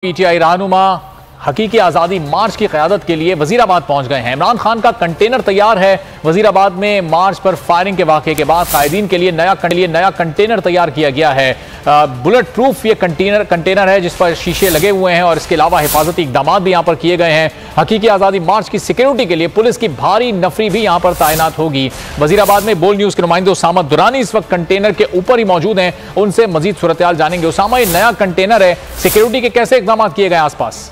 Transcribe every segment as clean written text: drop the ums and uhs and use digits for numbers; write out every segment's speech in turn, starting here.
PTI रहनुमा हकीकी आज़ादी मार्च की क़यादत के लिए वज़ीराबाद पहुंच गए हैं। इमरान खान का कंटेनर तैयार है। वज़ीराबाद में मार्च पर फायरिंग के वाक़े के बाद कायदीन के लिए नया कंटेनर तैयार किया गया है। बुलेट प्रूफ ये कंटेनर है जिस पर शीशे लगे हुए हैं और इसके अलावा हिफाजती इक़दाम भी यहाँ पर किए गए हैं। हकीकी आज़ादी मार्च की सिक्योरिटी के लिए पुलिस की भारी नफरी भी यहाँ पर तैनात होगी। वज़ीराबाद में बोल न्यूज़ के नुमाइंदे उसामा दुरानी इस वक्त कंटेनर के ऊपर ही मौजूद हैं, उनसे मजीद सूरत हाल जानेंगे। उसामा, ये नया कंटेनर है, सिक्योरिटी के कैसे इक़दाम किए गए आसपास?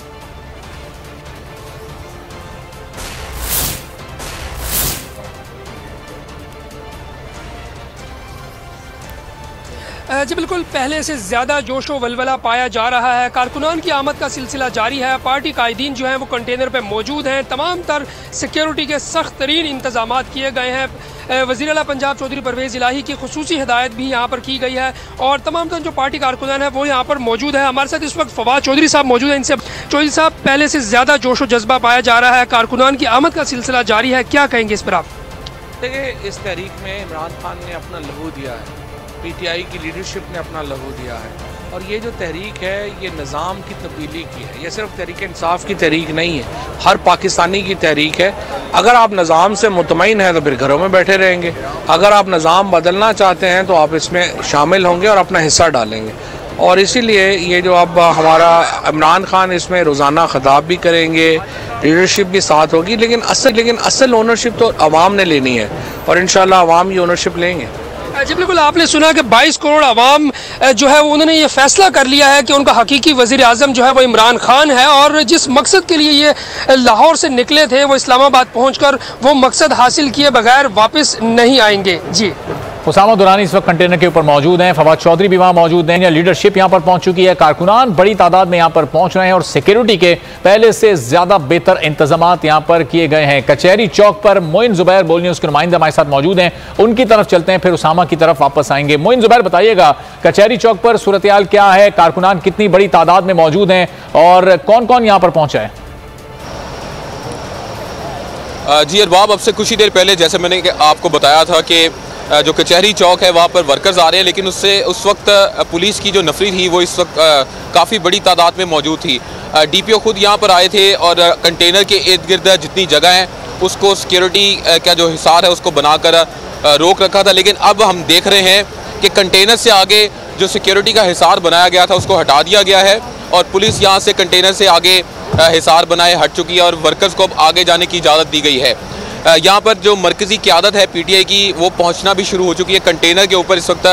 जी बिल्कुल, पहले से ज़्यादा जोशो वलवला पाया जा रहा है। कारकुनान की आमद का सिलसिला जारी है। पार्टी कायदीन जो हैं वो कंटेनर पे मौजूद हैं। तमाम तर सिक्योरिटी के सख्त तरीन इंतजाम किए गए हैं। वज़ीर आला पंजाब चौधरी परवेज़ इलाही की खुसूसी हिदायत भी यहाँ पर की गई है और तमाम तर जो पार्टी कारकुनान है वो यहाँ पर मौजूद है। हमारे साथ इस वक्त फवाद चौधरी साहब मौजूद हैं। इनसे चौधरी साहब, पहले से ज़्यादा जोशो जज्बा पाया जा रहा है, कारकुनान की आमद का सिलसिला जारी है, क्या कहेंगे इस पर आप? देखिए, इस तहरीक में इमरान खान ने अपना लहू दिया है, पीटीआई की लीडरशिप ने अपना लहू दिया है और ये जो तहरीक है ये निज़ाम की तब्दीली की है। ये सिर्फ तहरीक इंसाफ की तहरीक नहीं है, हर पाकिस्तानी की तहरीक है। अगर आप निज़ाम से मुतमईन हैं तो फिर घरों में बैठे रहेंगे, अगर आप निज़ाम बदलना चाहते हैं तो आप इसमें शामिल होंगे और अपना हिस्सा डालेंगे। और इसीलिए ये जो अब हमारा इमरान खान इसमें रोज़ाना खिताब भी करेंगे, लीडरशिप भी साथ होगी, लेकिन असल ओनरशिप तो अवाम ने लेनी है और इंशाल्लाह अवाम ये ओनरशिप लेंगे। जी बिल्कुल, आपने सुना कि 22 करोड़ अवाम जो है उन्होंने ये फैसला कर लिया है कि उनका हकीकी वज़ीर आज़म जो है वो इमरान खान है और जिस मकसद के लिए ये लाहौर से निकले थे वो इस्लामाबाद पहुंचकर वो मकसद हासिल किए बगैर वापस नहीं आएंगे। जी, उसामा दुरानी इस वक्त कंटेनर के ऊपर मौजूद हैं, फवाद चौधरी भी वहां मौजूद हैं। लीडरशिप यहां पर पहुंच चुकी है, कारकुनान बड़ी तादाद में यहां पर पहुंच रहे हैं और सिक्योरिटी के पहले से ज्यादा बेहतर इंतजाम यहां पर किए गए हैं। कचहरी चौक पर मोइन जुबैर बोल न्यूज़ के नुमाइंदे हमारे साथ मौजूद हैं, उनकी तरफ चलते हैं, फिर उसामा की तरफ वापस आएंगे। मोइन जुबैर, बताइएगा कचहरी चौक पर सूरत हाल क्या है, कारकुनान कितनी बड़ी तादाद में मौजूद हैं और कौन कौन यहां पर पहुंचा है? जी अरबाब, अब से कुछ ही देर पहले जैसे मैंने आपको बताया था कि जो कचहरी चौक है वहाँ पर वर्कर्स आ रहे हैं, लेकिन उस वक्त पुलिस की जो नफरी थी वो इस वक्त काफ़ी बड़ी तादाद में मौजूद थी। डीपीओ खुद यहाँ पर आए थे और कंटेनर के इर्द गिर्द जितनी जगह है उसको सिक्योरिटी का जो हिसार है उसको बनाकर रोक रखा था। लेकिन अब हम देख रहे हैं कि कंटेनर से आगे जो सिक्योरिटी का हिसार बनाया गया था उसको हटा दिया गया है और पुलिस यहाँ से कंटेनर से आगे हिसार बनाए हट चुकी है और वर्कर्स को अब आगे जाने की इजाज़त दी गई है। यहाँ पर जो मरकज़ी क़यादत है पीटीआई की वो पहुँचना भी शुरू हो चुकी है। कंटेनर के ऊपर इस वक्त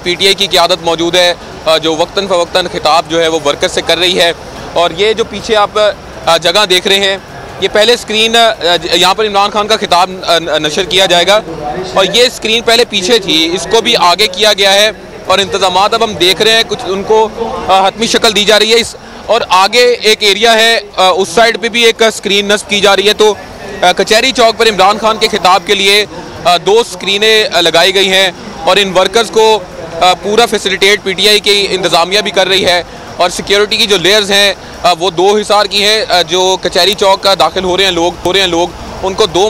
पीटीआई की क़यादत मौजूद है जो वक्तन फ़वक्तन खिताब जो है वो वर्कर्स से कर रही है। और ये जो पीछे आप जगह देख रहे हैं, ये पहले स्क्रीन यहाँ पर इमरान खान का खिताब नशर किया जाएगा और ये स्क्रीन पहले पीछे थी, इसको भी आगे किया गया है और इंतज़ाम अब हम देख रहे हैं कुछ उनको हतमी शक्ल दी जा रही है। और आगे एक एरिया है, उस साइड पे भी एक स्क्रीन नस्ब की जा रही है। तो कचहरी चौक पर इमरान खान के खिताब के लिए 2 स्क्रीनें लगाई गई हैं और इन वर्कर्स को पूरा फैसिलिटेट पीटीआई की इंतज़ामिया भी कर रही है। और सिक्योरिटी की जो लेयर्स हैं वो 2 हिसार की हैं। जो कचहरी चौक का दाखिल हो रहे हैं लोग उनको 2